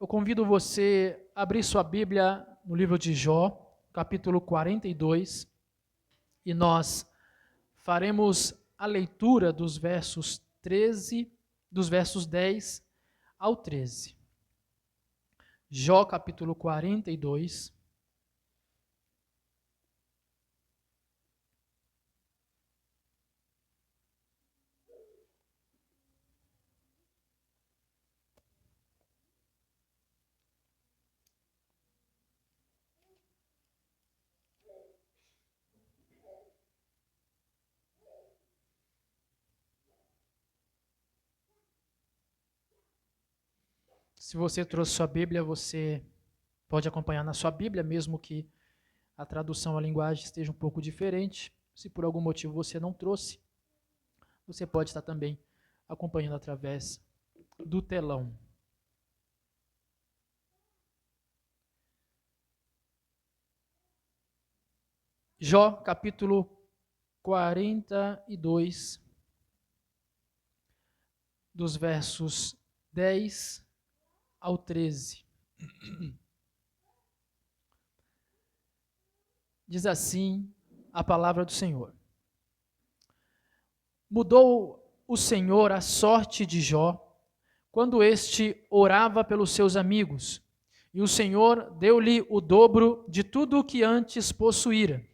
Eu convido você a abrir sua Bíblia no livro de Jó, capítulo 42, e nós faremos a leitura dos versos 10 ao 13. Jó, capítulo 42. Se você trouxe sua Bíblia, você pode acompanhar na sua Bíblia, mesmo que a tradução, a linguagem esteja um pouco diferente. Se por algum motivo você não trouxe, você pode estar também acompanhando através do telão. Jó, capítulo 42, dos versos 10 ao 13. Diz assim a palavra do Senhor. Mudou o Senhor a sorte de Jó, quando este orava pelos seus amigos, e o Senhor deu-lhe o dobro de tudo o que antes possuíra.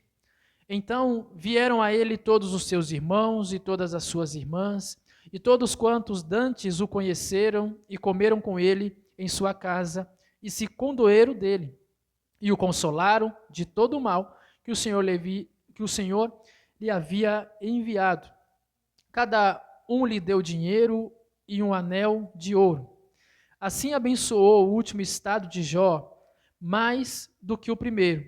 Então vieram a ele todos os seus irmãos e todas as suas irmãs, e todos quantos dantes o conheceram e comeram com ele em sua casa, e se condoeram dele, e o consolaram de todo o mal que o Senhor lhe havia enviado. Cada um lhe deu dinheiro e um anel de ouro. Assim abençoou o último estado de Jó mais do que o primeiro,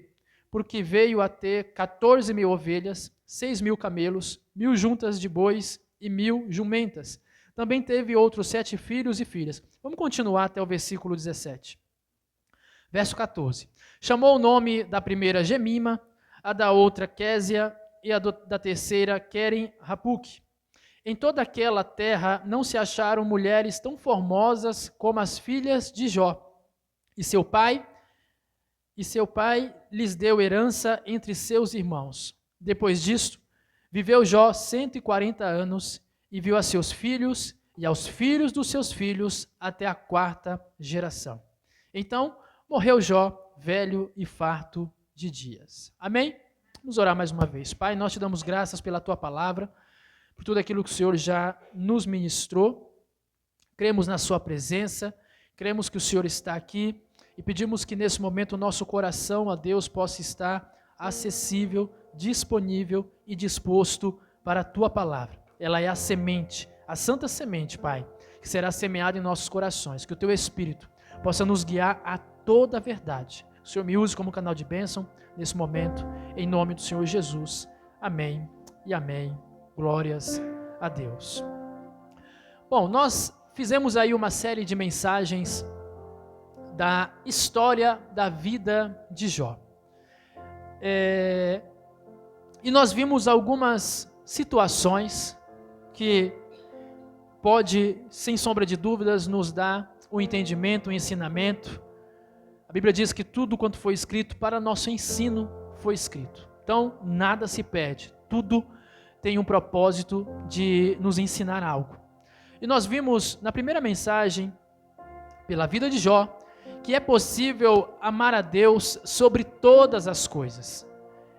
porque veio a ter 14.000 ovelhas, 6.000 camelos, 1.000 juntas de bois e 1.000 jumentas. Também teve outros 7 filhos e filhas. Vamos continuar até o versículo 17. Verso 14. Chamou o nome da primeira Gemima, a da outra Késia e a da terceira Queren-Hapuque. Em toda aquela terra não se acharam mulheres tão formosas como as filhas de Jó. E seu pai lhes deu herança entre seus irmãos. Depois disto, viveu Jó 140 anos e viu a seus filhos e aos filhos dos seus filhos até a 4ª geração. Então morreu Jó, velho e farto de dias. Amém? Vamos orar mais uma vez. Pai, nós te damos graças pela tua palavra, por tudo aquilo que o Senhor já nos ministrou. Cremos na sua presença, cremos que o Senhor está aqui e pedimos que nesse momento o nosso coração, a Deus, possa estar acessível, disponível e disposto para a tua palavra. Ela é a semente, a santa semente, Pai, que será semeada em nossos corações. Que o teu Espírito possa nos guiar a toda a verdade. O Senhor me use como canal de bênção nesse momento, em nome do Senhor Jesus. Amém e amém. Glórias a Deus. Bom, nós fizemos aí uma série de mensagens da história da vida de Jó. E nós vimos algumas situações que pode, sem sombra de dúvidas, nos dar o entendimento, o ensinamento. A Bíblia diz que tudo quanto foi escrito para nosso ensino foi escrito. Então, nada se perde. Tudo tem um propósito de nos ensinar algo. E nós vimos na primeira mensagem, pela vida de Jó, que é possível amar a Deus sobre todas as coisas.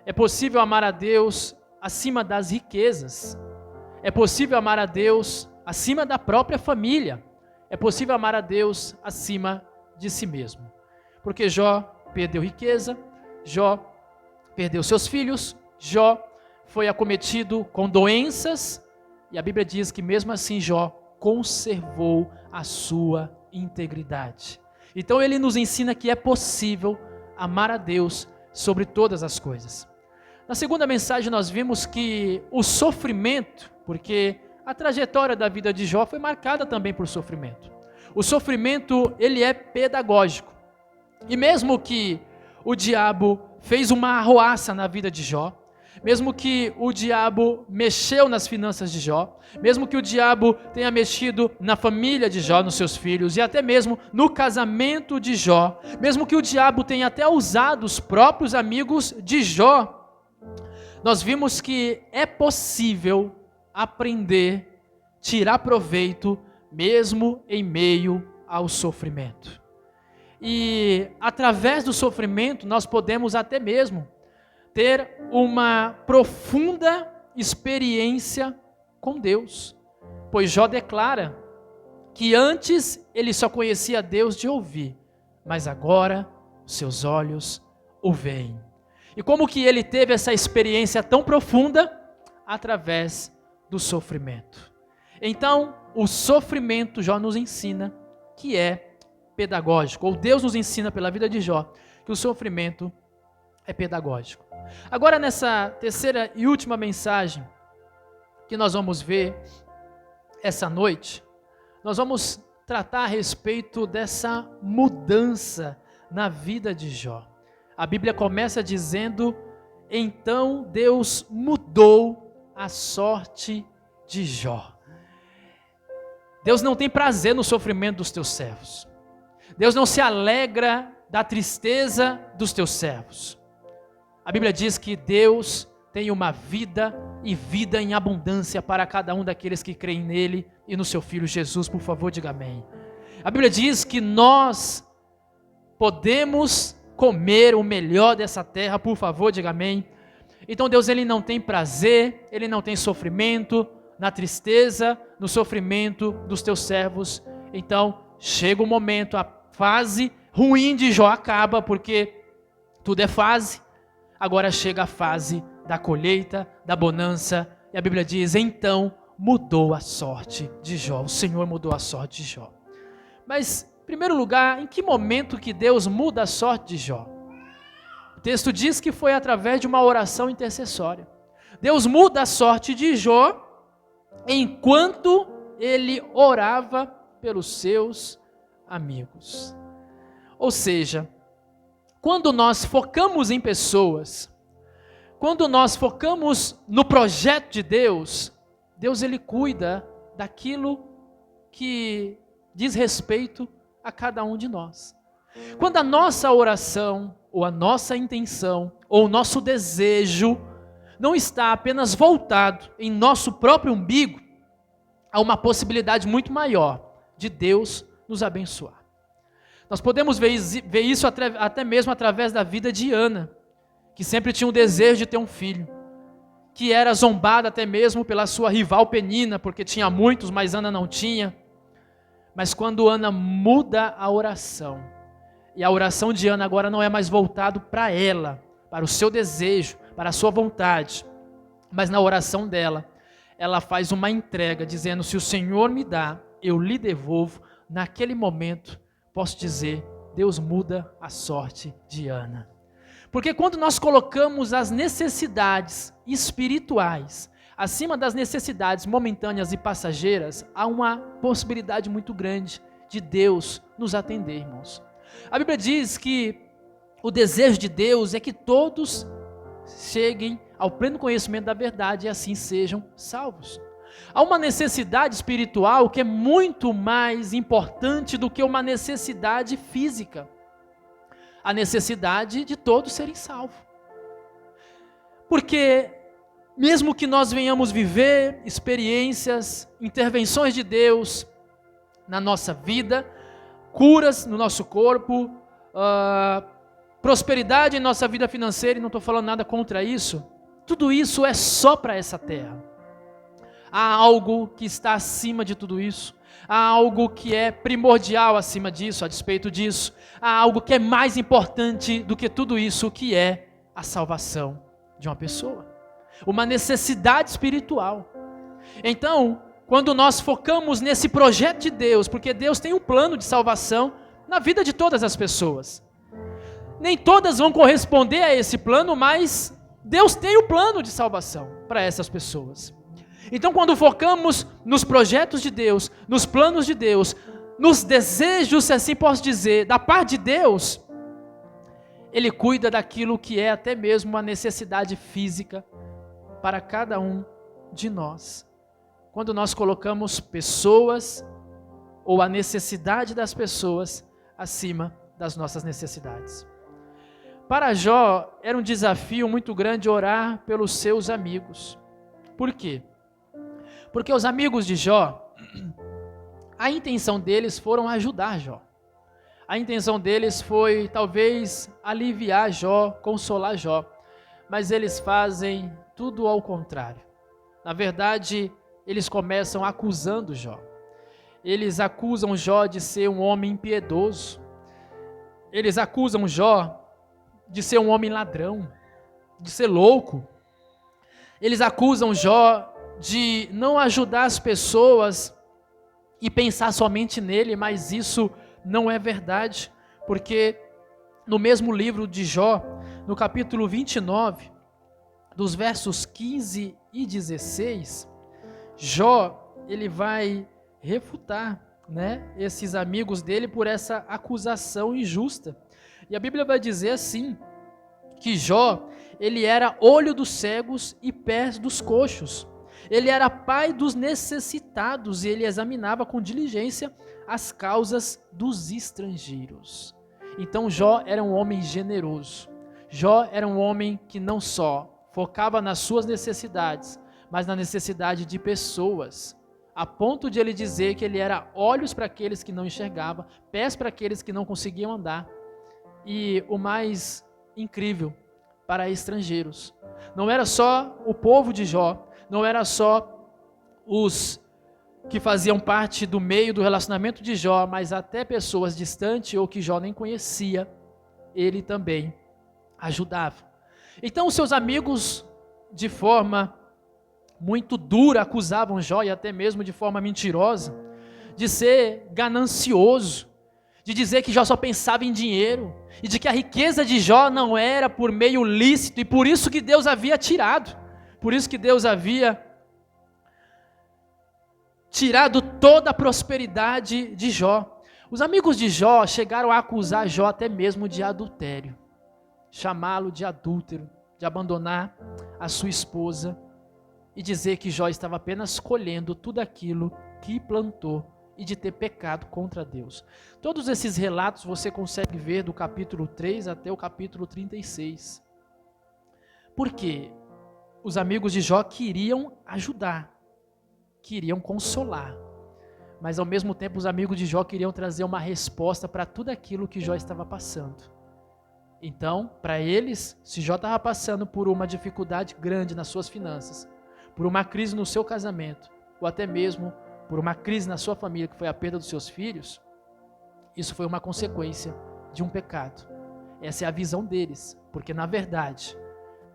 É possível amar a Deus acima das riquezas. É possível amar a Deus acima da própria família. É possível amar a Deus acima de si mesmo. Porque Jó perdeu riqueza, Jó perdeu seus filhos, Jó foi acometido com doenças, e a Bíblia diz que mesmo assim Jó conservou a sua integridade. Então ele nos ensina que é possível amar a Deus sobre todas as coisas. Na segunda mensagem nós vimos que o sofrimento, porque a trajetória da vida de Jó foi marcada também por sofrimento. O sofrimento, ele é pedagógico. E mesmo que o diabo fez uma arruaça na vida de Jó, mesmo que o diabo mexeu nas finanças de Jó, mesmo que o diabo tenha mexido na família de Jó, nos seus filhos, e até mesmo no casamento de Jó, mesmo que o diabo tenha até usado os próprios amigos de Jó, nós vimos que é possível aprender, tirar proveito, mesmo em meio ao sofrimento. E através do sofrimento nós podemos até mesmo ter uma profunda experiência com Deus, pois Jó declara que antes ele só conhecia Deus de ouvir, mas agora os seus olhos o veem. E como que ele teve essa experiência tão profunda? Através do sofrimento. Então, o sofrimento, Jó nos ensina que é pedagógico, ou Deus nos ensina pela vida de Jó, que o sofrimento é pedagógico. Agora, nessa terceira e última mensagem que nós vamos ver essa noite, nós vamos tratar a respeito dessa mudança na vida de Jó. A Bíblia começa dizendo: então Deus mudou a sorte de Jó. Deus não tem prazer no sofrimento dos teus servos. Deus não se alegra da tristeza dos teus servos. A Bíblia diz que Deus tem uma vida e vida em abundância para cada um daqueles que creem nele e no seu Filho Jesus. Por favor, diga amém. A Bíblia diz que nós podemos comer o melhor dessa terra. Por favor, diga amém. Então Deus, ele não tem prazer, ele não tem sofrimento na tristeza, no sofrimento dos teus servos. Então chega o momento, a fase ruim de Jó acaba, porque tudo é fase. Agora chega a fase da colheita, da bonança, e a Bíblia diz: então mudou a sorte de Jó. O Senhor mudou a sorte de Jó. Mas, em primeiro lugar, em que momento que Deus muda a sorte de Jó? O texto diz que foi através de uma oração intercessória. Deus muda a sorte de Jó enquanto ele orava pelos seus amigos. Ou seja, quando nós focamos em pessoas, quando nós focamos no projeto de Deus, Deus ele cuida daquilo que diz respeito a cada um de nós. Quando a nossa oração, ou a nossa intenção, ou o nosso desejo não está apenas voltado em nosso próprio umbigo, há uma possibilidade muito maior de Deus nos abençoar. Nós podemos ver isso até mesmo através da vida de Ana, que sempre tinha um desejo de ter um filho, que era zombada até mesmo pela sua rival Penina, porque tinha muitos, mas Ana não tinha. Mas quando Ana muda a oração, e a oração de Ana agora não é mais voltado para ela, para o seu desejo, para a sua vontade, mas na oração dela, ela faz uma entrega, dizendo: se o Senhor me dá, eu lhe devolvo. Naquele momento, posso dizer, Deus muda a sorte de Ana. Porque quando nós colocamos as necessidades espirituais acima das necessidades momentâneas e passageiras, há uma possibilidade muito grande de Deus nos atender, irmãos. A Bíblia diz que o desejo de Deus é que todos cheguem ao pleno conhecimento da verdade e assim sejam salvos. Há uma necessidade espiritual que é muito mais importante do que uma necessidade física. A necessidade de todos serem salvos. Porque mesmo que nós venhamos viver experiências, intervenções de Deus na nossa vida, curas no nosso corpo, prosperidade em nossa vida financeira, e não estou falando nada contra isso, tudo isso é só para essa terra. Há algo que está acima de tudo isso, há algo que é primordial acima disso, a despeito disso, há algo que é mais importante do que tudo isso, que é a salvação de uma pessoa, uma necessidade espiritual. Então, quando nós focamos nesse projeto de Deus, porque Deus tem um plano de salvação na vida de todas as pessoas, nem todas vão corresponder a esse plano, mas Deus tem um plano de salvação para essas pessoas. Então, quando focamos nos projetos de Deus, nos planos de Deus, nos desejos, se assim posso dizer, da parte de Deus, Ele cuida daquilo que é até mesmo uma necessidade física para cada um de nós. Quando nós colocamos pessoas ou a necessidade das pessoas acima das nossas necessidades. Para Jó, era um desafio muito grande orar pelos seus amigos. Por quê? Porque os amigos de Jó, a intenção deles foram ajudar Jó. A intenção deles foi talvez aliviar Jó, consolar Jó. Mas eles fazem tudo ao contrário. Na verdade, eles começam acusando Jó. Eles acusam Jó de ser um homem impiedoso. Eles acusam Jó de ser um homem ladrão, de ser louco. Eles acusam Jó de não ajudar as pessoas e pensar somente nele, mas isso não é verdade, porque no mesmo livro de Jó, no capítulo 29, dos versos 15 e 16, Jó, ele vai refutar, esses amigos dele por essa acusação injusta. E a Bíblia vai dizer assim, que Jó, ele era olho dos cegos e pés dos coxos. Ele era pai dos necessitados e ele examinava com diligência as causas dos estrangeiros. Então Jó era um homem generoso. Jó era um homem que não só focava nas suas necessidades, mas na necessidade de pessoas, a ponto de ele dizer que ele era olhos para aqueles que não enxergavam, pés para aqueles que não conseguiam andar, e o mais incrível, para estrangeiros. Não era só o povo de Jó, não era só os que faziam parte do meio do relacionamento de Jó, mas até pessoas distantes ou que Jó nem conhecia, ele também ajudava. Então os seus amigos, de forma muito dura, acusavam Jó, e até mesmo de forma mentirosa, de ser ganancioso, de dizer que Jó só pensava em dinheiro, e de que a riqueza de Jó não era por meio lícito, e por isso que Deus havia tirado, por isso que Deus havia tirado toda a prosperidade de Jó. Os amigos de Jó chegaram a acusar Jó até mesmo de adultério, chamá-lo de adúltero, de abandonar a sua esposa e dizer que Jó estava apenas colhendo tudo aquilo que plantou e de ter pecado contra Deus. Todos esses relatos você consegue ver do capítulo 3 até o capítulo 36. Por quê? Os amigos de Jó queriam ajudar, queriam consolar, mas ao mesmo tempo os amigos de Jó queriam trazer uma resposta para tudo aquilo que Jó estava passando. Então, para eles, se Jó estava passando por uma dificuldade grande nas suas finanças, por uma crise no seu casamento, ou até mesmo por uma crise na sua família, que foi a perda dos seus filhos, isso foi uma consequência de um pecado. Essa é a visão deles, porque na verdade,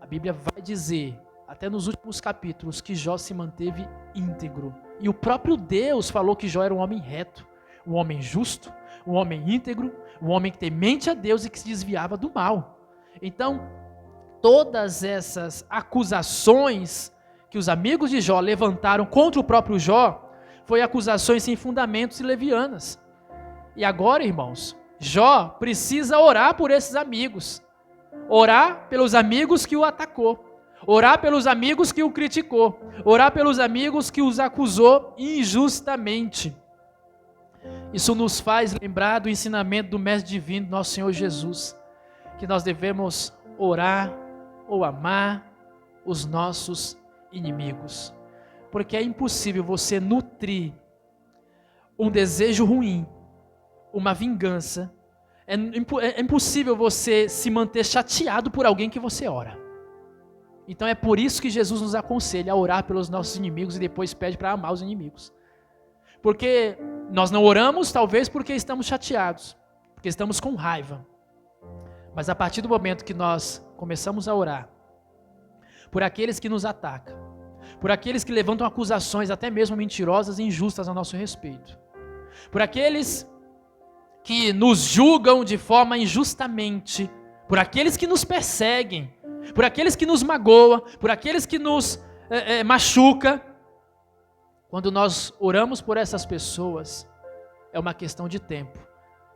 a Bíblia vai dizer, até nos últimos capítulos, que Jó se manteve íntegro. E o próprio Deus falou que Jó era um homem reto, um homem justo, um homem íntegro, um homem temente a Deus e que se desviava do mal. Então, todas essas acusações que os amigos de Jó levantaram contra o próprio Jó, foi acusações sem fundamentos e levianas. E agora, irmãos, Jó precisa orar por esses amigos, orar pelos amigos que o atacou, orar pelos amigos que o criticou, orar pelos amigos que os acusou injustamente. Isso nos faz lembrar do ensinamento do Mestre Divino, nosso Senhor Jesus, que nós devemos orar ou amar os nossos inimigos, porque é impossível você nutrir um desejo ruim, uma vingança, é impossível você se manter chateado por alguém que você ora. Então é por isso que Jesus nos aconselha a orar pelos nossos inimigos e depois pede para amar os inimigos. Porque nós não oramos, talvez porque estamos chateados, porque estamos com raiva. Mas a partir do momento que nós começamos a orar por aqueles que nos atacam, por aqueles que levantam acusações até mesmo mentirosas e injustas a nosso respeito, por aqueles que nos julgam de forma injustamente, por aqueles que nos perseguem, por aqueles que nos magoam, por aqueles que nos machucam. Quando nós oramos por essas pessoas, é uma questão de tempo,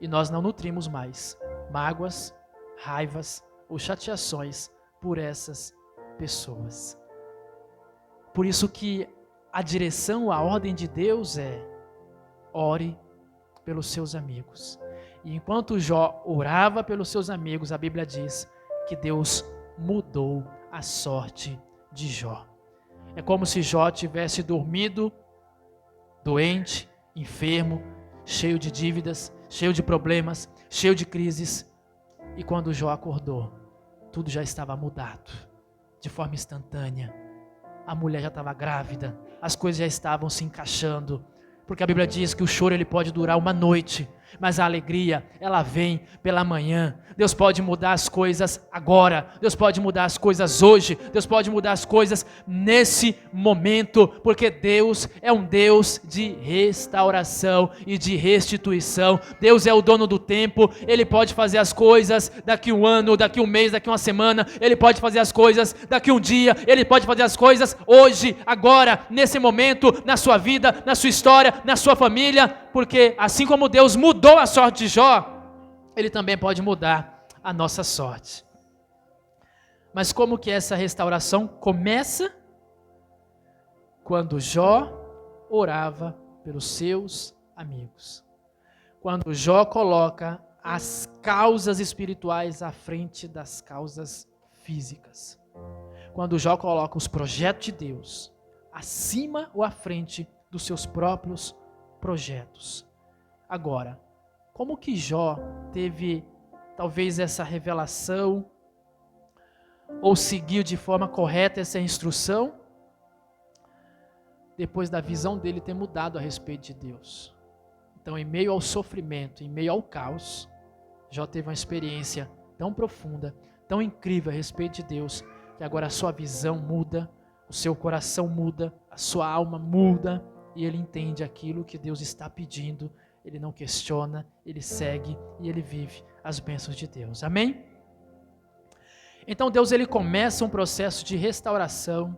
e nós não nutrimos mais mágoas, raivas ou chateações por essas pessoas. Por isso que a direção, a ordem de Deus é: ore pelos seus amigos. E enquanto Jó orava pelos seus amigos, a Bíblia diz que Deus mudou a sorte de Jó. É como se Jó tivesse dormido, doente, enfermo, cheio de dívidas, cheio de problemas, cheio de crises. E quando Jó acordou, tudo já estava mudado, de forma instantânea. A mulher já estava grávida, as coisas já estavam se encaixando, porque a Bíblia diz que o choro ele pode durar uma noite, mas a alegria, ela vem pela manhã. Deus pode mudar as coisas agora, Deus pode mudar as coisas hoje, Deus pode mudar as coisas nesse momento, porque Deus é um Deus de restauração e de restituição. Deus é o dono do tempo, Ele pode fazer as coisas daqui um ano, daqui um mês, daqui uma semana, Ele pode fazer as coisas daqui um dia, Ele pode fazer as coisas hoje, agora, nesse momento, na sua vida, na sua história, na sua família, porque assim como Deus mudou a sorte de Jó, Ele também pode mudar a nossa sorte. Mas como que essa restauração começa? Quando Jó orava pelos seus amigos. Quando Jó coloca as causas espirituais à frente das causas físicas. Quando Jó coloca os projetos de Deus acima ou à frente dos seus próprios projetos. Agora, como que Jó teve talvez essa revelação ou seguiu de forma correta essa instrução? Depois da visão dele ter mudado a respeito de Deus. Então, em meio ao sofrimento, em meio ao caos, Jó teve uma experiência tão profunda, tão incrível a respeito de Deus, que agora a sua visão muda, o seu coração muda, a sua alma muda, e ele entende aquilo que Deus está pedindo, ele não questiona, ele segue e ele vive as bênçãos de Deus. Amém? Então Deus ele começa um processo de restauração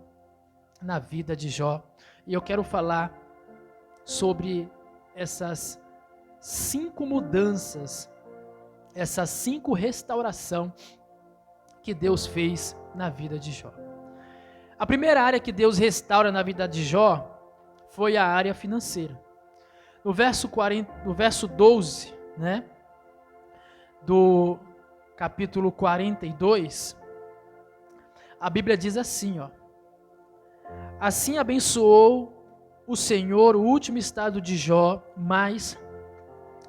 na vida de Jó, e eu quero falar sobre essas 5 mudanças, essas 5 restaurações que Deus fez na vida de Jó. A primeira área que Deus restaura na vida de Jó foi a área financeira. No verso 12, né, do capítulo 42, a Bíblia diz assim, ó: assim abençoou o Senhor o último estado de Jó mais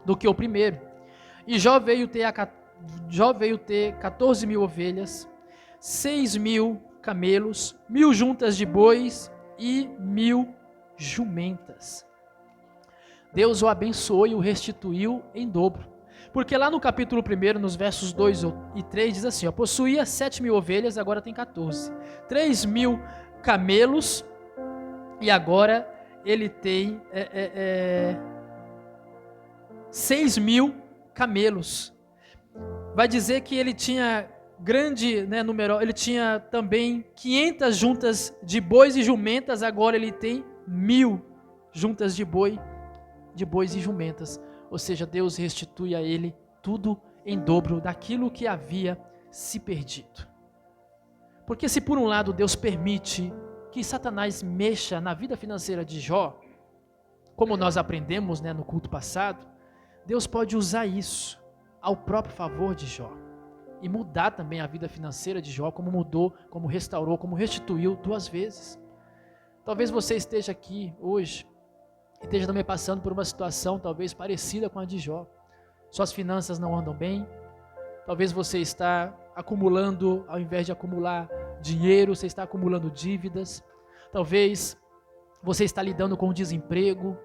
do que o primeiro. E Jó veio ter 14.000 ovelhas, 6.000 camelos, 1.000 juntas de bois e 1.000 jumentas. Deus o abençoou e o restituiu em dobro. Porque lá no capítulo 1, nos versos 2 e 3, diz assim, ó: possuía 7.000 ovelhas, agora tem 14. 3.000 camelos, e agora ele tem 6.000 camelos. Vai dizer que ele tinha grande, né, número, ele tinha também 500 juntas de bois e jumentas, agora ele tem 1.000 juntas de bois e jumentas. Ou seja, Deus restitui a ele tudo em dobro daquilo que havia se perdido. Porque se por um lado Deus permite que Satanás mexa na vida financeira de Jó, como nós aprendemos, né, no culto passado, Deus pode usar isso ao próprio favor de Jó e mudar também a vida financeira de Jó, como mudou, como restaurou, como restituiu 2 vezes. Talvez você esteja aqui hoje e esteja também passando por uma situação talvez parecida com a de Jó. Suas finanças não andam bem, talvez você está acumulando, ao invés de acumular dinheiro, você está acumulando dívidas, talvez você está lidando com desemprego,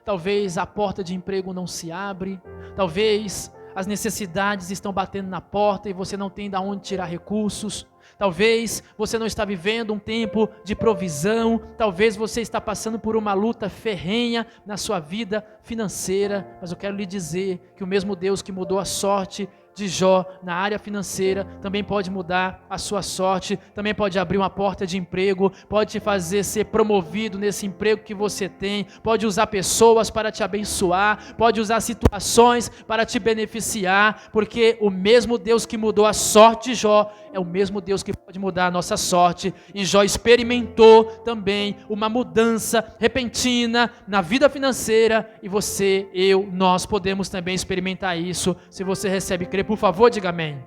talvez a porta de emprego não se abre, talvez as necessidades estão batendo na porta e você não tem de onde tirar recursos, talvez você não está vivendo um tempo de provisão, talvez você está passando por uma luta ferrenha na sua vida financeira, mas eu quero lhe dizer que o mesmo Deus que mudou a sorte de Jó na área financeira também pode mudar a sua sorte, também pode abrir uma porta de emprego, pode te fazer ser promovido nesse emprego que você tem, pode usar pessoas para te abençoar, pode usar situações para te beneficiar, porque o mesmo Deus que mudou a sorte de Jó é o mesmo Deus que pode mudar a nossa sorte, e Jó experimentou também uma mudança repentina na vida financeira, e você, eu, nós podemos também experimentar isso. Se você recebe e crê, por favor, diga amém.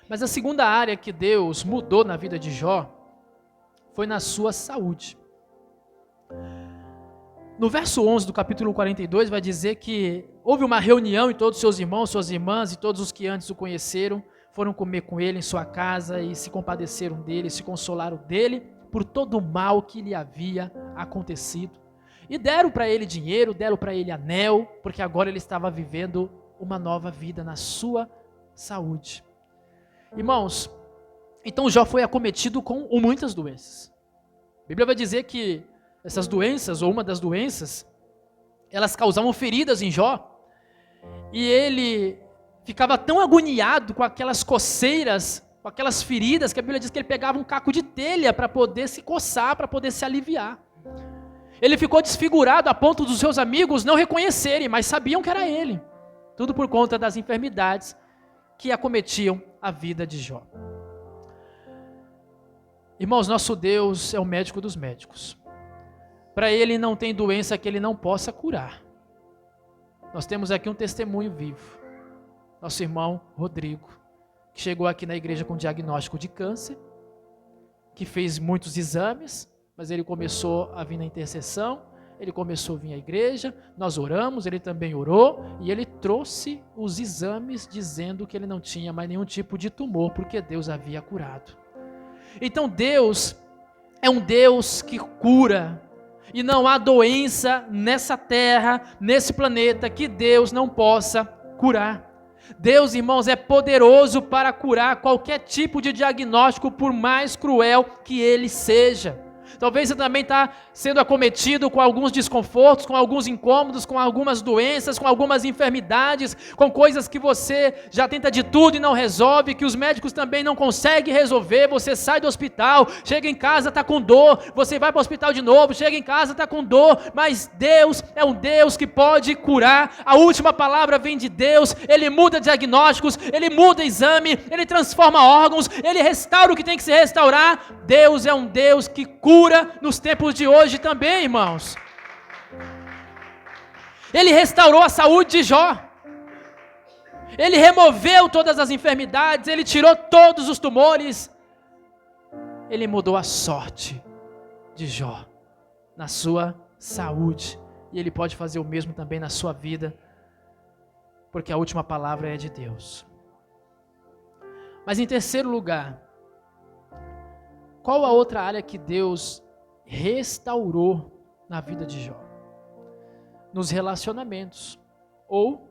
Mas a segunda área que Deus mudou na vida de Jó foi na sua saúde. No verso 11 do capítulo 42 vai dizer que houve uma reunião e todos os seus irmãos, suas irmãs e todos os que antes o conheceram foram comer com ele em sua casa e se compadeceram dele, se consolaram dele por todo o mal que lhe havia acontecido. E deram para ele dinheiro, deram para ele anel, porque agora ele estava vivendo uma nova vida na sua saúde. Irmãos, então Jó foi acometido com muitas doenças. A Bíblia vai dizer que essas doenças, ou uma das doenças, elas causavam feridas em Jó, e ele ficava tão agoniado com aquelas coceiras, com aquelas feridas, que a Bíblia diz que ele pegava um caco de telha para poder se coçar, para poder se aliviar. Ele ficou desfigurado a ponto dos seus amigos não reconhecerem, mas sabiam que era ele. Tudo por conta das enfermidades que acometiam a vida de Jó. Irmãos, nosso Deus é o médico dos médicos. Para ele não tem doença que ele não possa curar. Nós temos aqui um testemunho vivo. Nosso irmão Rodrigo, que chegou aqui na igreja com diagnóstico de câncer, que fez muitos exames, mas ele começou a vir na intercessão, ele começou a vir à igreja, nós oramos, ele também orou, e ele trouxe os exames dizendo que ele não tinha mais nenhum tipo de tumor, porque Deus havia curado. Então Deus é um Deus que cura, e não há doença nessa terra, nesse planeta, que Deus não possa curar. Deus, irmãos, é poderoso para curar qualquer tipo de diagnóstico, por mais cruel que ele seja. Talvez você também está sendo acometido com alguns desconfortos, com alguns incômodos, com algumas doenças, com algumas enfermidades, com coisas que você já tenta de tudo e não resolve, que os médicos também não conseguem resolver. Você sai do hospital, chega em casa, está com dor, você vai para o hospital de novo, chega em casa, está com dor, mas Deus é um Deus que pode curar. A última palavra vem de Deus, Ele muda diagnósticos, Ele muda exame, Ele transforma órgãos, Ele restaura o que tem que se restaurar. Deus é um Deus que cura nos tempos de hoje também, irmãos. Ele restaurou a saúde de Jó. Ele removeu todas as enfermidades, ele tirou todos os tumores. Ele mudou a sorte de Jó na sua saúde. E ele pode fazer o mesmo também na sua vida, porque a última palavra é de Deus. Mas em terceiro lugar, qual a outra área que Deus restaurou na vida de Jó? Nos relacionamentos, ou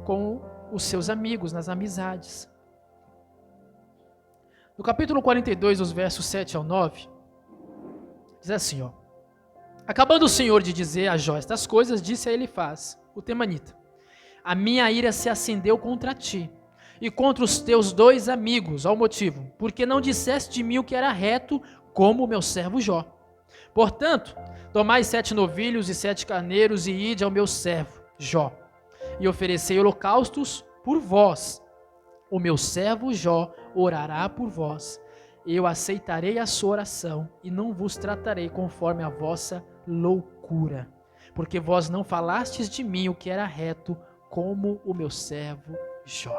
com os seus amigos, nas amizades. No capítulo 42, os versos 7 ao 9, diz assim, ó: Acabando o Senhor de dizer a Jó estas coisas, disse a Elifaz, o temanita: A minha ira se acendeu contra ti, e contra os teus dois amigos, ao motivo, porque não disseste de mim o que era reto, como o meu servo Jó. Portanto, tomai 7 novilhos e 7 carneiros, e ide ao meu servo Jó, e oferecei holocaustos por vós. O meu servo Jó orará por vós. Eu aceitarei a sua oração, e não vos tratarei conforme a vossa loucura, porque vós não falastes de mim o que era reto, como o meu servo Jó.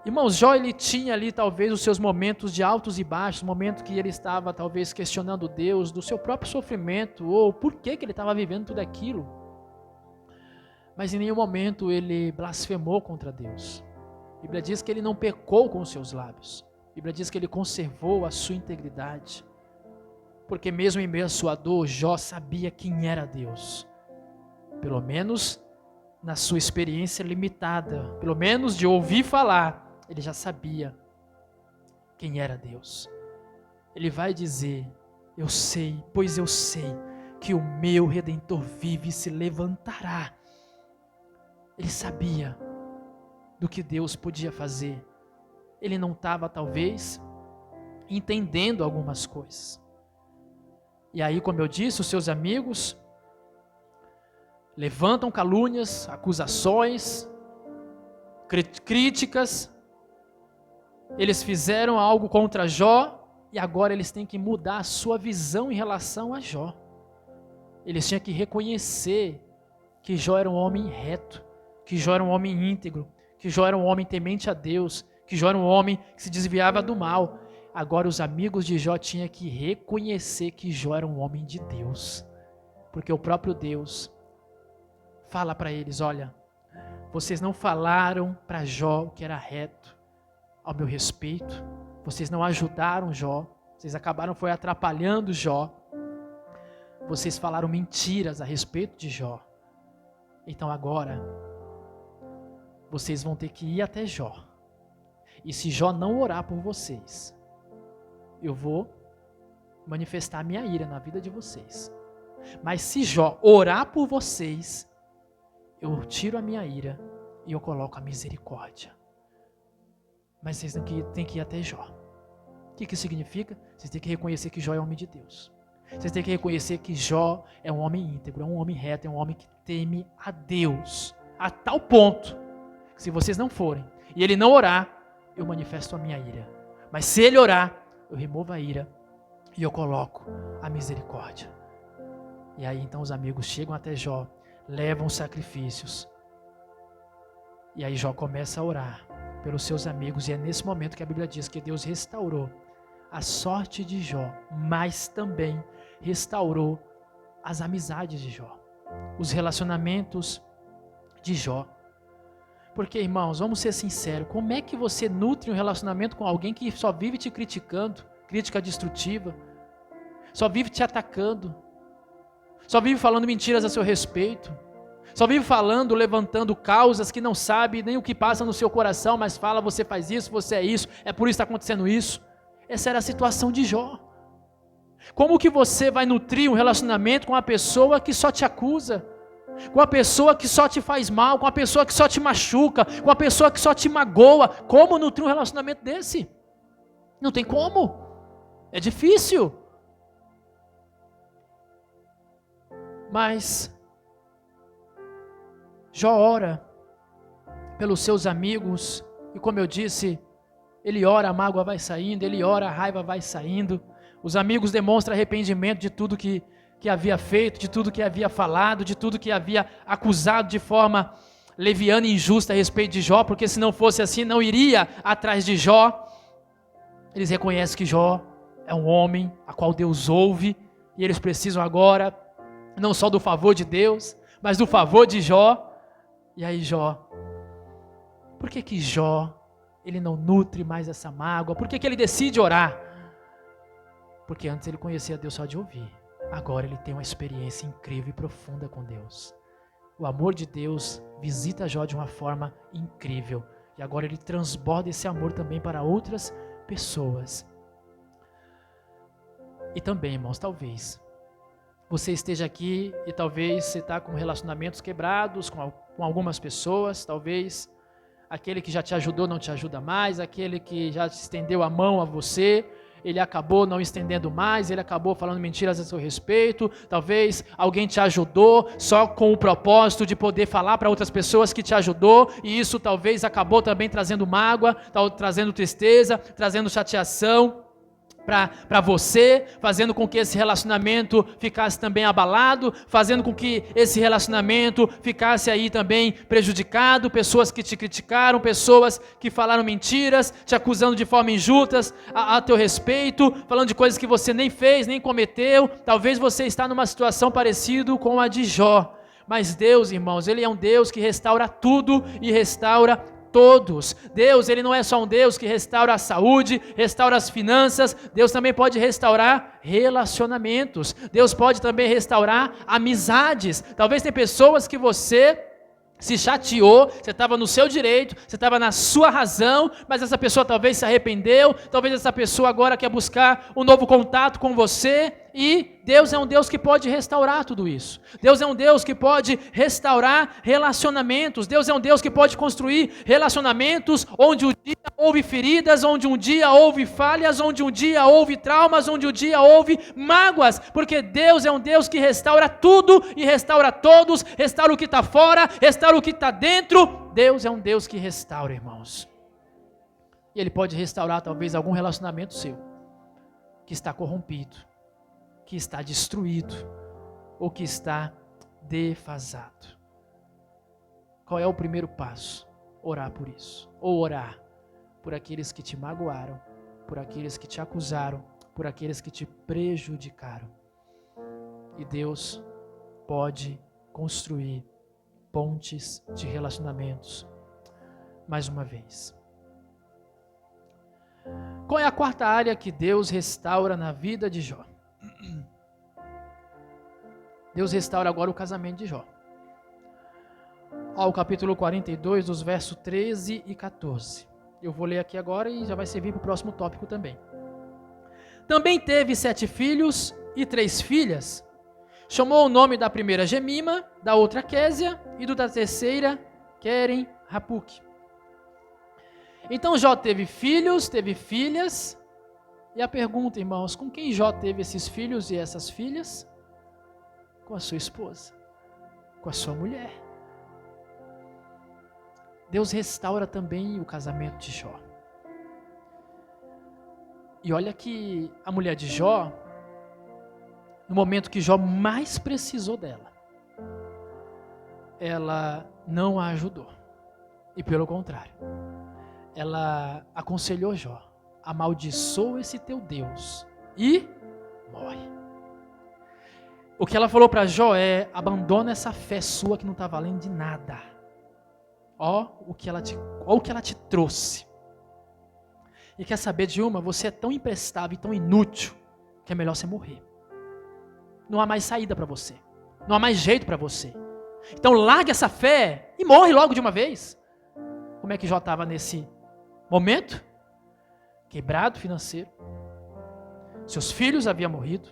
Irmãos, Jó, ele tinha ali talvez os seus momentos de altos e baixos, momentos que ele estava talvez questionando Deus, do seu próprio sofrimento, ou por que ele estava vivendo tudo aquilo. Mas em nenhum momento ele blasfemou contra Deus. A Bíblia diz que ele não pecou com os seus lábios. A Bíblia diz que ele conservou a sua integridade. Porque mesmo em meio à sua dor, Jó sabia quem era Deus. Pelo menos na sua experiência limitada, pelo menos de ouvir falar, ele já sabia quem era Deus. Ele vai dizer: eu sei, pois eu sei que o meu Redentor vive e se levantará. Ele sabia do que Deus podia fazer. Ele não estava, talvez, entendendo algumas coisas. E aí, como eu disse, os seus amigos levantam calúnias, acusações, críticas. Eles fizeram algo contra Jó e agora eles têm que mudar a sua visão em relação a Jó. Eles tinham que reconhecer que Jó era um homem reto, que Jó era um homem íntegro, que Jó era um homem temente a Deus, que Jó era um homem que se desviava do mal. Agora os amigos de Jó tinham que reconhecer que Jó era um homem de Deus, porque o próprio Deus fala para eles: olha, vocês não falaram para Jó o que era reto ao meu respeito, vocês não ajudaram Jó, vocês acabaram foi atrapalhando Jó, vocês falaram mentiras a respeito de Jó. Então agora vocês vão ter que ir até Jó, e se Jó não orar por vocês, eu vou manifestar minha ira na vida de vocês. Mas se Jó orar por vocês, eu tiro a minha ira e eu coloco a misericórdia. Mas vocês têm que ir até Jó. O que significa? Vocês têm que reconhecer que Jó é homem de Deus. Vocês têm que reconhecer que Jó é um homem íntegro, é um homem reto, é um homem que teme a Deus. A tal ponto que se vocês não forem e ele não orar, eu manifesto a minha ira. Mas se ele orar, eu removo a ira e eu coloco a misericórdia. E aí então os amigos chegam até Jó, levam sacrifícios. E aí Jó começa a orar pelos seus amigos. E é nesse momento que a Bíblia diz que Deus restaurou a sorte de Jó, mas também restaurou as amizades de Jó, os relacionamentos de Jó. Porque, irmãos, vamos ser sinceros, como é que você nutre um relacionamento com alguém que só vive te criticando, crítica destrutiva, só vive te atacando, só vive falando mentiras a seu respeito, só vive falando, levantando causas que não sabe nem o que passa no seu coração, mas fala: você faz isso, você é isso, é por isso que está acontecendo isso. Essa era a situação de Jó. Como que você vai nutrir um relacionamento com uma pessoa que só te acusa, com uma pessoa que só te faz mal, com uma pessoa que só te machuca, com uma pessoa que só te magoa? Como nutrir um relacionamento desse? Não tem como, é difícil. Mas Jó ora pelos seus amigos, e como eu disse, ele ora, a mágoa vai saindo, ele ora, a raiva vai saindo. Os amigos demonstram arrependimento de tudo que havia feito, de tudo que havia falado, de tudo que havia acusado de forma leviana e injusta a respeito de Jó, porque se não fosse assim, não iria atrás de Jó. Eles reconhecem que Jó é um homem a qual Deus ouve, e eles precisam agora, não só do favor de Deus, mas do favor de Jó. E aí Jó, por que Jó, ele não nutre mais essa mágoa? Por que ele decide orar? Porque antes ele conhecia Deus só de ouvir. Agora ele tem uma experiência incrível e profunda com Deus. O amor de Deus visita Jó de uma forma incrível. E agora ele transborda esse amor também para outras pessoas. E também, irmãos, talvez você esteja aqui e talvez você está com relacionamentos quebrados com algumas pessoas. Talvez aquele que já te ajudou não te ajuda mais, aquele que já te estendeu a mão a você, ele acabou não estendendo mais, ele acabou falando mentiras a seu respeito. Talvez alguém te ajudou só com o propósito de poder falar para outras pessoas que te ajudou, e isso talvez acabou também trazendo mágoa, trazendo tristeza, trazendo chateação para você, fazendo com que esse relacionamento ficasse também abalado, fazendo com que esse relacionamento ficasse aí também prejudicado, pessoas que te criticaram, pessoas que falaram mentiras, te acusando de forma injusta a teu respeito, falando de coisas que você nem fez, nem cometeu. Talvez você está numa situação parecida com a de Jó, mas Deus, irmãos, Ele é um Deus que restaura tudo e restaura todos. Deus, Ele não é só um Deus que restaura a saúde, restaura as finanças. Deus também pode restaurar relacionamentos. Deus pode também restaurar amizades. Talvez tem pessoas que você se chateou, você estava no seu direito, você estava na sua razão, mas essa pessoa talvez se arrependeu, talvez essa pessoa agora quer buscar um novo contato com você, E Deus é um Deus que pode restaurar tudo isso. Deus é um Deus que pode restaurar relacionamentos. Deus é um Deus que pode construir relacionamentos onde um dia houve feridas, onde um dia houve falhas, onde um dia houve traumas, onde um dia houve mágoas. Porque Deus é um Deus que restaura tudo e restaura todos, restaura o que está fora, restaura o que está dentro. Deus é um Deus que restaura, irmãos. E Ele pode restaurar talvez algum relacionamento seu que está corrompido, que está destruído ou que está defasado. Qual é o primeiro passo? Orar por isso. Ou orar por aqueles que te magoaram, por aqueles que te acusaram, por aqueles que te prejudicaram. E Deus pode construir pontes de relacionamentos mais uma vez. Qual é a quarta área que Deus restaura na vida de Jó? Deus restaura agora o casamento de Jó. Ó, o capítulo 42, dos versos 13 e 14. Eu vou ler aqui agora e já vai servir para o próximo tópico também. Também teve 7 filhos e 3 filhas. Chamou o nome da primeira Gemima, da outra Késia e da terceira Queren Rapuque. Então Jó teve filhos, teve filhas. E a pergunta, irmãos, com quem Jó teve esses filhos e essas filhas? Com a sua esposa, com a sua mulher. Deus restaura também o casamento de Jó. E olha que a mulher de Jó, no momento que Jó mais precisou dela, ela não a ajudou. E pelo contrário, ela aconselhou Jó: amaldiçoa esse teu Deus e morre. O que ela falou para Jó é: abandona essa fé sua que não está valendo de nada. Ó o que ela te trouxe. E quer saber de uma? Você é tão imprestável e tão inútil que é melhor você morrer. Não há mais saída para você. Não há mais jeito para você. Então largue essa fé e morre logo de uma vez. Como é que Jó estava nesse momento? Quebrado financeiro. Seus filhos haviam morrido.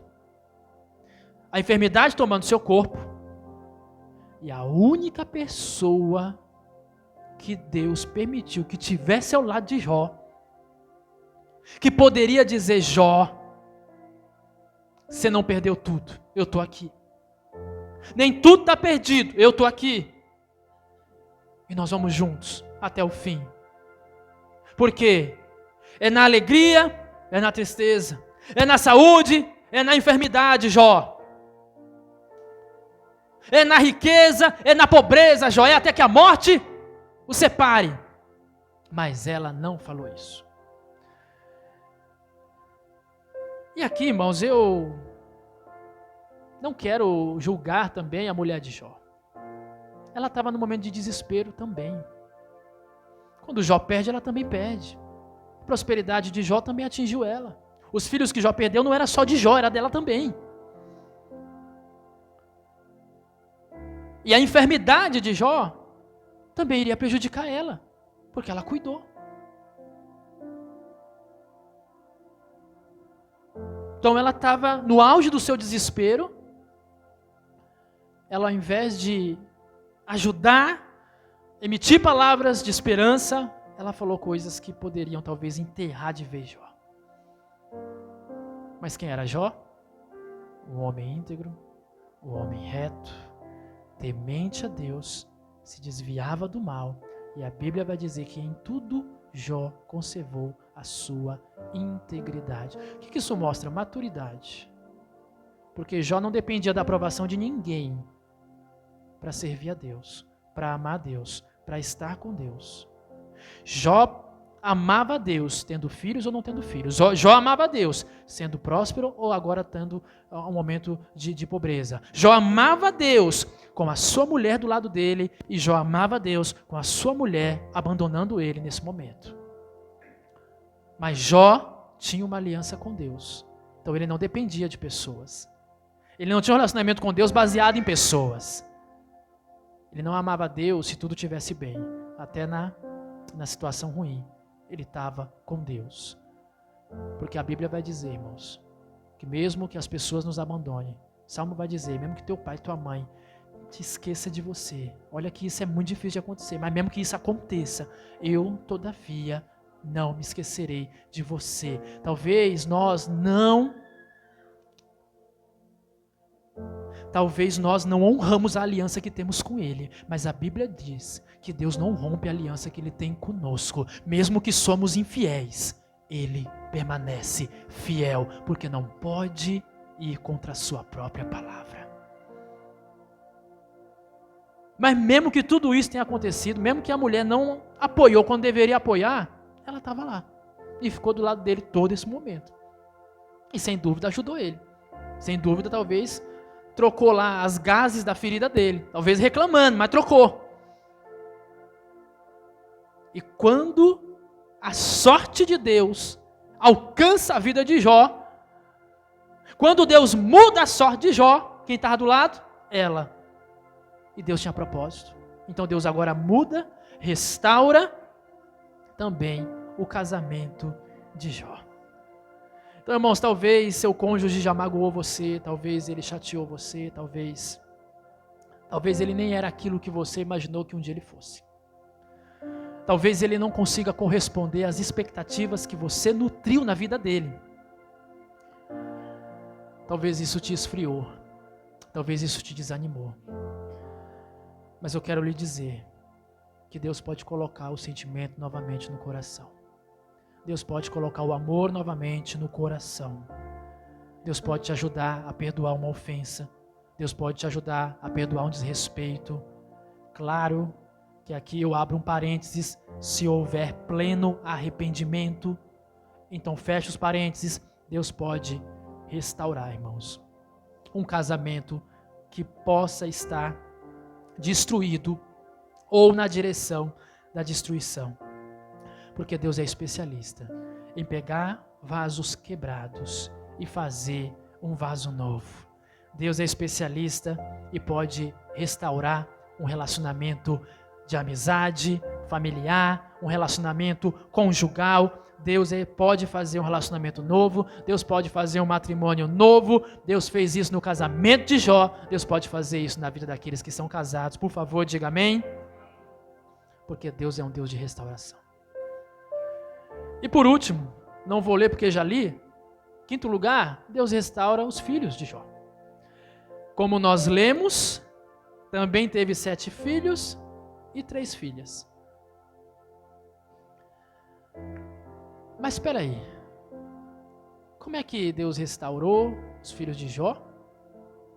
A enfermidade tomando seu corpo. E a única pessoa que Deus permitiu que tivesse ao lado de Jó, que poderia dizer: Jó, você não perdeu tudo, eu estou aqui. Nem tudo está perdido, eu estou aqui. E nós vamos juntos até o fim. Porque é na alegria, é na tristeza, é na saúde, é na enfermidade, Jó. É na riqueza, é na pobreza, Jó, é até que a morte o separe. Mas ela não falou isso. E aqui, irmãos, eu não quero julgar também a mulher de Jó. Ela estava num momento de desespero também. Quando Jó perde, ela também perde. A prosperidade de Jó também atingiu ela. Os filhos que Jó perdeu não era só de Jó, era dela também. E a enfermidade de Jó também iria prejudicar ela, porque ela cuidou. Então ela estava no auge do seu desespero. Ela, ao invés de ajudar, emitir palavras de esperança, ela falou coisas que poderiam talvez enterrar de vez Jó. Mas quem era Jó? O homem íntegro, o homem reto, temente a Deus, se desviava do mal, e a Bíblia vai dizer que em tudo Jó conservou a sua integridade. O que isso mostra? Maturidade. Porque Jó não dependia da aprovação de ninguém para servir a Deus, para amar a Deus, para estar com Deus. Jó amava a Deus, tendo filhos ou não tendo filhos. Jó amava a Deus, sendo próspero ou agora tendo um momento de pobreza. Jó amava a Deus com a sua mulher do lado dele, e Jó amava a Deus com a sua mulher abandonando ele nesse momento. Mas Jó tinha uma aliança com Deus, então ele não dependia de pessoas. Ele não tinha um relacionamento com Deus baseado em pessoas. Ele não amava a Deus se tudo estivesse bem, até na situação ruim. Ele estava com Deus. Porque a Bíblia vai dizer, irmãos, que mesmo que as pessoas nos abandonem, Salmo vai dizer, mesmo que teu pai e tua mãe te esqueça de você, olha que isso é muito difícil de acontecer, mas mesmo que isso aconteça, eu, todavia, não me esquecerei de você. Talvez nós não honramos a aliança que temos com Ele, mas a Bíblia diz que Deus não rompe a aliança que Ele tem conosco, mesmo que somos infiéis, Ele permanece fiel, porque não pode ir contra a sua própria palavra. Mas mesmo que tudo isso tenha acontecido, mesmo que a mulher não apoiou quando deveria apoiar, ela estava lá e ficou do lado dele todo esse momento. E sem dúvida ajudou ele. Sem dúvida talvez trocou lá as gases da ferida dele, talvez reclamando, mas trocou. E quando a sorte de Deus alcança a vida de Jó, quando Deus muda a sorte de Jó, quem estava do lado? Ela. E Deus tinha propósito. Então Deus agora muda, restaura também o casamento de Jó. Então, irmãos, talvez seu cônjuge já magoou você, talvez ele chateou você, talvez ele nem era aquilo que você imaginou que um dia ele fosse. Talvez ele não consiga corresponder às expectativas que você nutriu na vida dele. Talvez isso te esfriou, talvez isso te desanimou. Mas eu quero lhe dizer que Deus pode colocar o sentimento novamente no coração. Deus pode colocar o amor novamente no coração. Deus pode te ajudar a perdoar uma ofensa. Deus pode te ajudar a perdoar um desrespeito. Claro que aqui eu abro um parênteses, se houver pleno arrependimento, então fecha os parênteses, Deus pode restaurar, irmãos, um casamento que possa estar destruído ou na direção da destruição. Porque Deus é especialista em pegar vasos quebrados e fazer um vaso novo. Deus é especialista e pode restaurar um relacionamento de amizade, familiar, um relacionamento conjugal. Deus pode fazer um relacionamento novo, Deus pode fazer um matrimônio novo. Deus fez isso no casamento de Jó, Deus pode fazer isso na vida daqueles que são casados. Por favor, diga amém. Porque Deus é um Deus de restauração. E por último, não vou ler porque já li, quinto lugar, Deus restaura os filhos de Jó. Como nós lemos, também teve 7 filhos e 3 filhas. Mas espera aí, como é que Deus restaurou os filhos de Jó?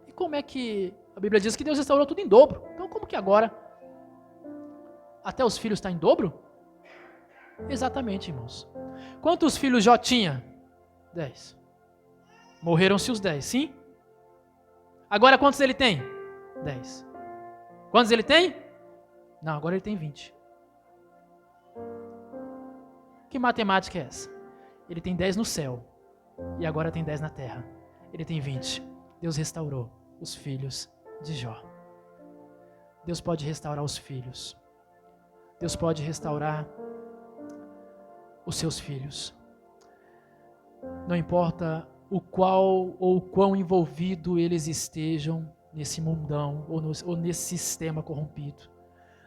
E como é que a Bíblia diz que Deus restaurou tudo em dobro? Então como que agora até os filhos estão em dobro? Exatamente, irmãos. Quantos filhos Jó tinha? 10. Morreram-se os 10, sim? Agora quantos ele tem? 10. Quantos ele tem? Não, agora ele tem 20. Que matemática é essa? Ele tem 10 no céu e agora tem 10 na terra. Ele tem 20. Deus restaurou os filhos de Jó. Deus pode restaurar os filhos. Deus pode restaurar os seus filhos. Não importa o qual ou quão envolvido eles estejam nesse mundão ou nesse sistema corrompido.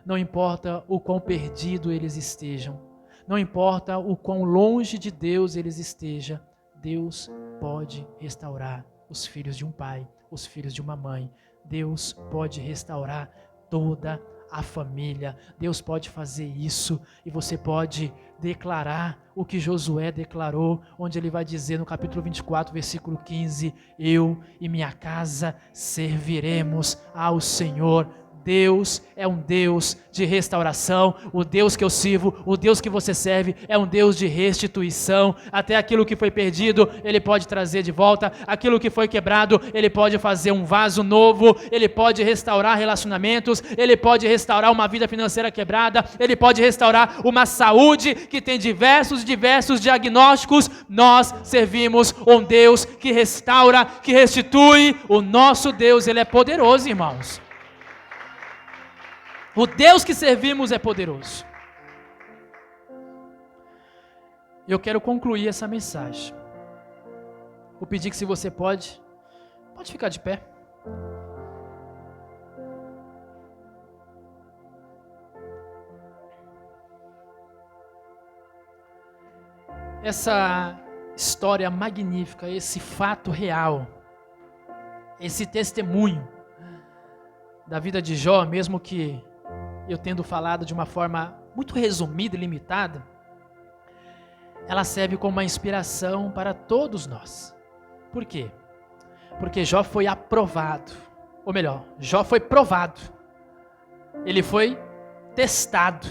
Não importa o quão perdido eles estejam. Não importa o quão longe de Deus eles estejam. Deus pode restaurar os filhos de um pai, os filhos de uma mãe. Deus pode restaurar toda a família. Deus pode fazer isso e você pode declarar o que Josué declarou, onde ele vai dizer no capítulo 24, versículo 15, eu e minha casa serviremos ao Senhor. Deus é um Deus de restauração. O Deus que eu sirvo, o Deus que você serve é um Deus de restituição. Até aquilo que foi perdido, Ele pode trazer de volta. Aquilo que foi quebrado, Ele pode fazer um vaso novo. Ele pode restaurar relacionamentos. Ele pode restaurar uma vida financeira quebrada. Ele pode restaurar uma saúde que tem diversos diagnósticos. Nós servimos um Deus que restaura, que restitui. O nosso Deus, Ele é poderoso, irmãos. O Deus que servimos é poderoso. Eu quero concluir essa mensagem Vou pedir que, se você pode ficar de pé. Essa história magnífica, esse fato real, esse testemunho da vida de Jó, mesmo que eu tendo falado de uma forma muito resumida e limitada, ela serve como uma inspiração para todos nós. Por quê? Porque Jó foi aprovado, ou melhor, Jó foi provado, ele foi testado,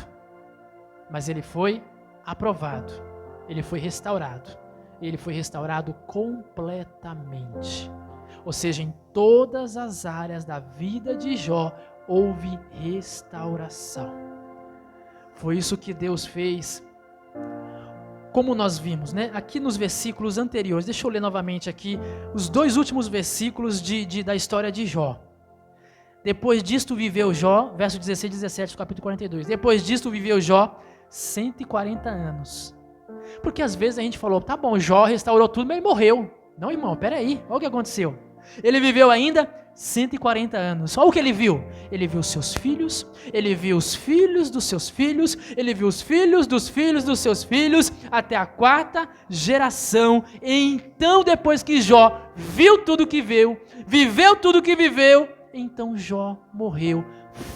mas ele foi aprovado, ele foi restaurado, e ele foi restaurado completamente. Ou seja, em todas as áreas da vida de Jó houve restauração. Foi isso que Deus fez. Como nós vimos, né? Aqui nos versículos anteriores, deixa eu ler novamente aqui os 2 últimos versículos da história de Jó. Depois disto viveu Jó, verso 16 e 17 do capítulo 42. Depois disto viveu Jó 140 anos. Porque às vezes a gente falou, tá bom, Jó restaurou tudo, mas ele morreu. Não, irmão, peraí, olha o que aconteceu. Ele viveu ainda 140 anos. Olha o que ele viu. Ele viu seus filhos, ele viu os filhos dos seus filhos, ele viu os filhos dos seus filhos, até a 4ª geração. E então, depois que Jó viu tudo que viu, viveu tudo que viveu, então Jó morreu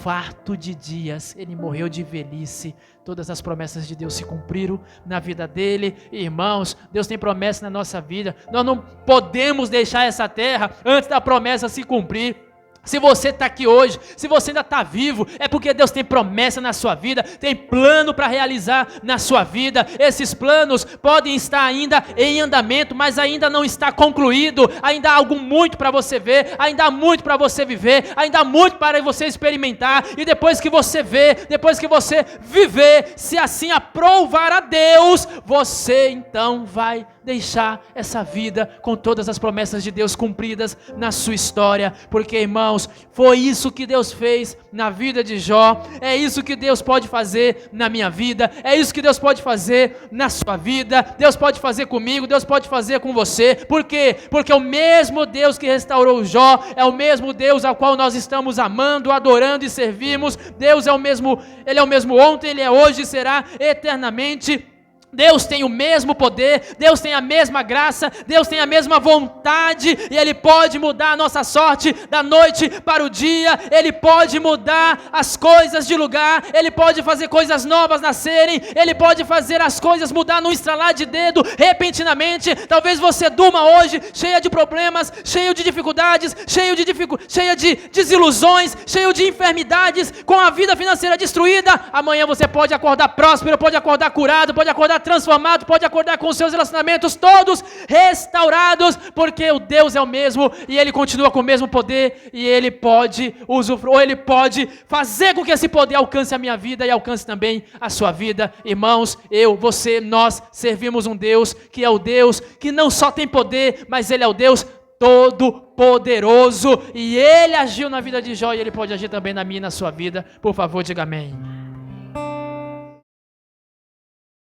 farto de dias, ele morreu de velhice. Todas as promessas de Deus se cumpriram na vida dele. Irmãos, Deus tem promessa na nossa vida. Nós não podemos deixar essa terra antes da promessa se cumprir. Se você está aqui hoje, se você ainda está vivo, é porque Deus tem promessa na sua vida, tem plano para realizar na sua vida. Esses planos podem estar ainda em andamento, mas ainda não está concluído. Ainda há algo muito para você ver, ainda há muito para você viver, ainda há muito para você experimentar. E depois que você ver, depois que você viver, se assim aprovar a Deus, você então vai deixar essa vida com todas as promessas de Deus cumpridas na sua história. Porque, irmãos, foi isso que Deus fez na vida de Jó, é isso que Deus pode fazer na minha vida, é isso que Deus pode fazer na sua vida. Deus pode fazer comigo, Deus pode fazer com você. Por quê? Porque o mesmo Deus que restaurou Jó é o mesmo Deus ao qual nós estamos amando, adorando e servimos. Deus é o mesmo, Ele é o mesmo ontem, Ele é hoje e será eternamente. Deus tem o mesmo poder, Deus tem a mesma graça, Deus tem a mesma vontade, e Ele pode mudar a nossa sorte da noite para o dia. Ele pode mudar as coisas de lugar, Ele pode fazer coisas novas nascerem, Ele pode fazer as coisas mudar num estralar de dedo, repentinamente. Talvez você durma hoje cheia de problemas, cheio de dificuldades, cheia de desilusões, cheio de enfermidades, com a vida financeira destruída. Amanhã você pode acordar próspero, pode acordar curado, pode acordar transformado, pode acordar com os seus relacionamentos todos restaurados, porque o Deus é o mesmo e Ele continua com o mesmo poder, e Ele pode usufruir, ou Ele pode fazer com que esse poder alcance a minha vida e alcance também a sua vida. Irmãos, eu, você, nós servimos um Deus que é o Deus que não só tem poder, mas Ele é o Deus todo-poderoso, e Ele agiu na vida de Jó e Ele pode agir também na minha e na sua vida. Por favor, diga amém.